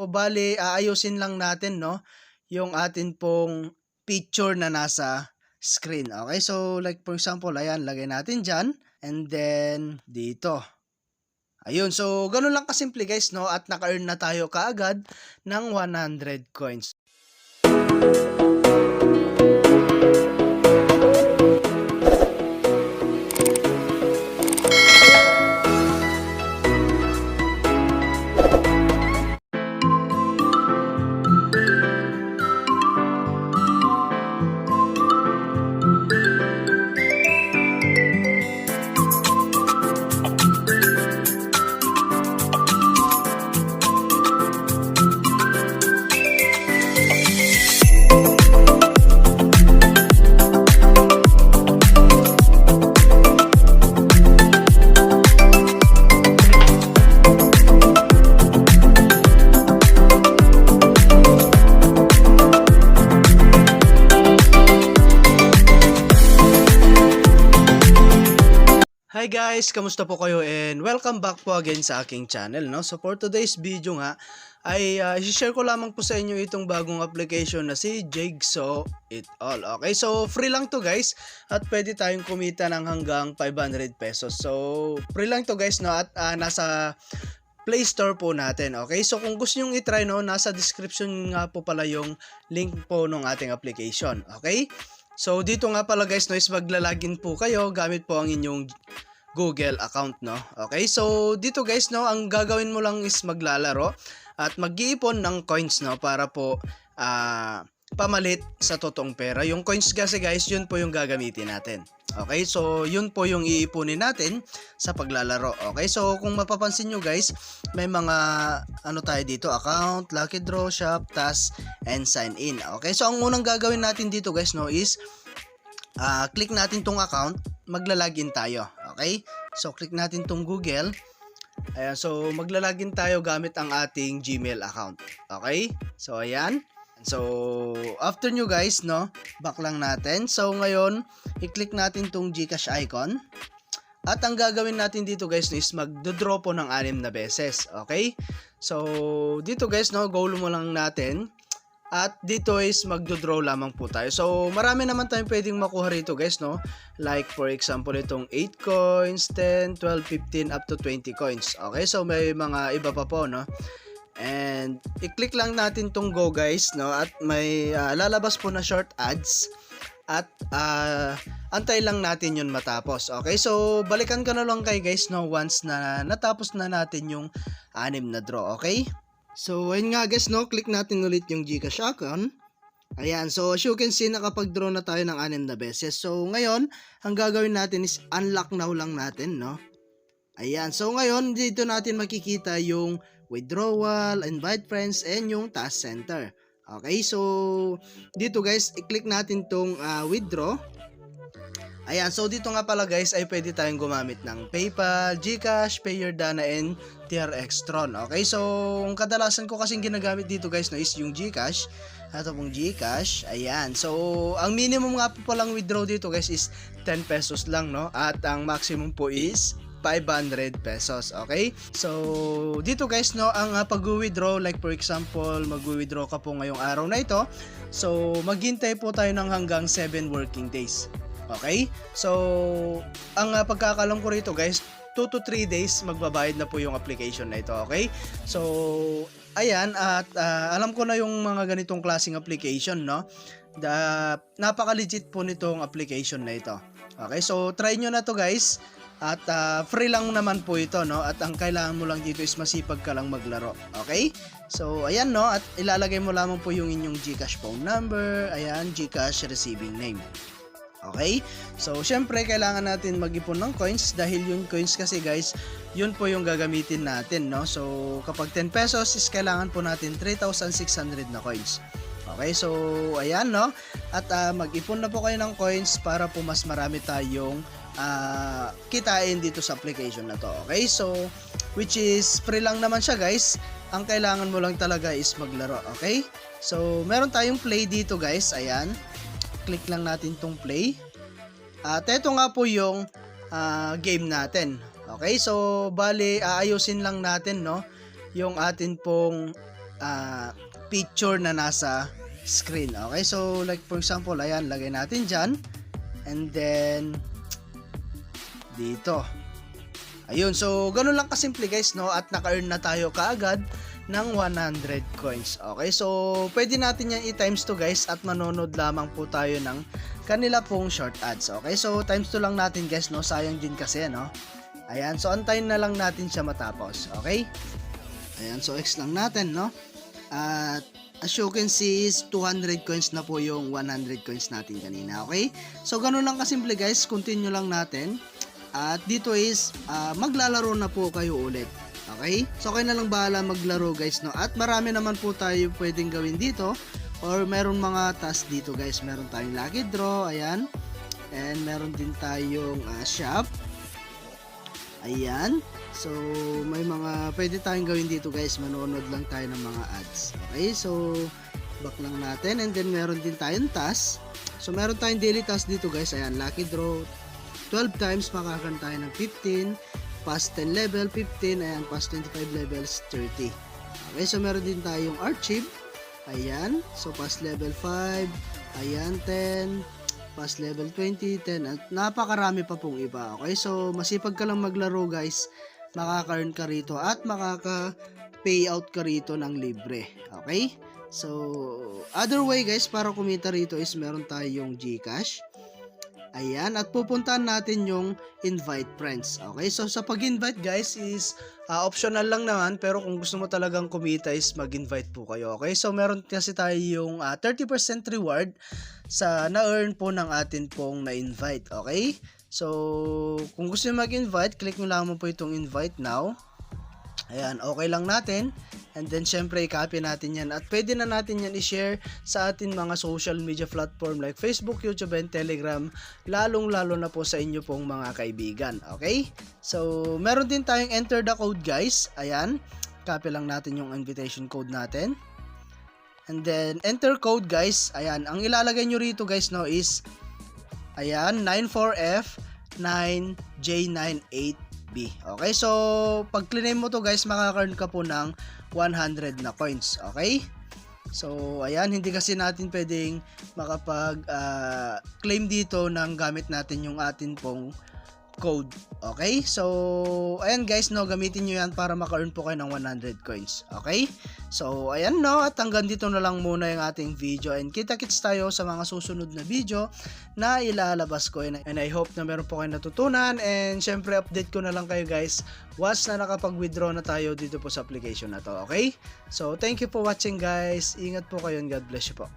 Bale, aayusin lang natin 'no, yung atin pong picture na nasa screen. Okay, so like for example, ayan, lagay natin diyan and then dito. Ayun, so gano'n lang kasimple guys 'no, at naka-earn na tayo kaagad ng 100 coins. Hi guys, kamusta po kayo and welcome back po again sa aking channel, no? So for today's video nga ay i-share ko lamang po sa inyo itong bagong application na si Jigsaw It All. Okay, so free lang to guys at pwede tayong kumita ng hanggang 500 pesos. So free lang to guys, no? At nasa Play Store po natin. Okay, so kung gusto nyo i-try, no, nasa description nga po pala yung link po ng ating application. Okay, so dito nga pala guys, no, is maglalagin po kayo gamit po ang inyong Google account, no? Okay, so dito guys, no, ang gagawin mo lang is maglalaro at mag-iipon ng coins, no, para po pamalit sa totoong pera. Yung coins kasi guys, yun po yung gagamitin natin. Okay, so yun po yung iipunin natin sa paglalaro. Okay, so kung mapapansin nyo guys, may mga ano tayo dito, account, lucky draw, shop, task, and sign in. Okay, so ang unang gagawin natin dito guys, no, is click natin tong account, maglalagin tayo. Okay, so click natin tong Google. Ayan, so maglalagin tayo gamit ang ating Gmail account. Okay, so ayan. So after nyo guys, no, back lang natin. So ngayon, i-click natin tong GCash icon. At ang gagawin natin dito guys is magdo-draw po ng 6 na beses. Okay, so dito guys, no, goal mo lang natin. At dito is magdo-draw lamang po tayo. So marami naman tayong pwedeng makuha rito guys, no? Like for example itong 8 coins, 10, 12, 15 up to 20 coins. Okay, so may mga iba pa po, no? And i-click lang natin tong go guys, no? At may lalabas po na short ads. At antay lang natin yun matapos. Okay, so balikan ka na lang kay guys, no, once na natapos na natin yung 6 na draw. Okay, so ayun nga guys, no, click natin ulit yung GCash account. Ayan, so as you can see, nakapag-draw na tayo ng 6 na beses. So ngayon, ang gagawin natin is unlock now lang natin, no. Ayan, so ngayon dito natin makikita yung withdrawal, invite friends, and yung task center. Okay, so dito guys, i-click natin tong withdraw. Ayan, so dito nga pala guys ay pwede tayong gumamit ng PayPal, GCash, Payyordana, and TRX-Tron. Okay, so ang kadalasan ko kasing ginagamit dito guys, no, is yung GCash. Ito pong GCash. Ayan, so ang minimum nga po palang withdraw dito guys is 10 pesos lang, no? At ang maximum po is 500 pesos. Okay, so dito guys, no, ang pag-withdraw, like for example mag-withdraw ka po ngayong araw na ito, so maghintay po tayo ng hanggang 7 working days. Okay, so ang pagkakalam ko rito guys, 2 to 3 days magbabayad na po yung application na ito. Okay, so ayan, at alam ko na yung mga ganitong klaseng application, no, napaka-legit po nitong application na ito. Okay, so try nyo na to guys. At free lang naman po ito, no? At ang kailangan mo lang dito is masipag ka lang maglaro. Okay? So ayan, no, at ilalagay mo lamang po yung inyong GCash phone number, ayan, GCash receiving name. Okay? So syempre kailangan natin mag-ipon ng coins dahil yung coins kasi guys, yun po yung gagamitin natin, no? So kapag 10 pesos is kailangan po natin 3,600 na coins. Okay, so ayan, no? At mag-ipon na po kayo ng coins para po mas marami tayong kitain dito sa application na to. Okay, so which is free lang naman siya guys. Ang kailangan mo lang talaga is maglaro. Okay, so meron tayong play dito guys. Ayan, click lang natin tong play. At ito nga po yung game natin. Okay, so bali aayusin lang natin, no, yung atin pong picture na nasa screen. Okay, so like for example, ayan, lagay natin dyan. And then, dito. Ayun, so ganun lang kasimple guys, no? At naka-earn na tayo kaagad ng 100 coins. Okay, so pwede natin yan i-times 2 guys at manonood lamang po tayo ng kanila pong short ads. Okay, so times 2 lang natin guys, no? Sayang din kasi, no? Ayan, so antayin na lang natin siya matapos. Okay? Ayan, so X lang natin, no? At as you can see is 200 coins na po yung 100 coins natin kanina. Okay? So ganun lang kasimple guys, continue lang natin. At dito is maglalaro na po kayo ulit. Okay? So kayo na lang bahala maglaro guys, no? At marami naman po tayo pwedeng gawin dito, or meron mga task dito guys. Meron tayong lucky draw, ayan. And meron din tayong shop. Ayan. So may mga pwede tayong gawin dito guys. Manonood lang tayo ng mga ads. Okay? So back lang natin, and then meron din tayong task. So meron tayong daily task dito guys. Ayan, lucky draw 12 times, makakaroon tayo ng 15, past 10 level 15, ayan, past 25 levels 30. Okay, so meron din tayong archive. Ayan, so past level 5, ayan, 10, past level 20, 10, at napakarami pa pong iba. Okay, so masipag ka lang maglaro guys, makaka-earn ka rito at makaka-payout ka rito ng libre. Okay, so other way guys para kumita rito is meron tayong GCash. Ayan, at pupuntahan natin yung invite friends. Okay, so sa pag-invite guys is optional lang naman, pero kung gusto mo talagang kumita is mag-invite po kayo. Okay, so meron kasi tayo yung 30% reward sa na-earn po ng atin pong na-invite. Okay, so kung gusto nyo mag-invite, click nyo lang po itong invite now. Ayan, okay lang natin. And then syempre i-copy natin yan at pwede na natin yan i-share sa atin mga social media platform like Facebook, YouTube, and Telegram, lalong-lalo na po sa inyo pong mga kaibigan. Okay? So meron din tayong enter the code guys. Ayan, copy lang natin yung invitation code natin. And then enter code guys. Ayan, ang ilalagay nyo rito guys, no, is ayan, 94F9J98B. Okay, so pag claim mo to guys, makaka-earn ka po ng 100 na coins. Okay, so ayan, hindi kasi natin pwedeng makapag claim dito ng gamit natin yung atin pong code. Okay, so ayan guys, no, gamitin nyo yan para maka-earn po kayo ng 100 coins. Okay, so ayan, no, at hanggang dito na lang muna yung ating video, and kita-kits tayo sa mga susunod na video na ilalabas ko, and I hope na meron po kayo natutunan, and syempre update ko na lang kayo guys once na nakapag-withdraw na tayo dito po sa application na to. Okay, so thank you for watching guys, ingat po kayo and God bless you po.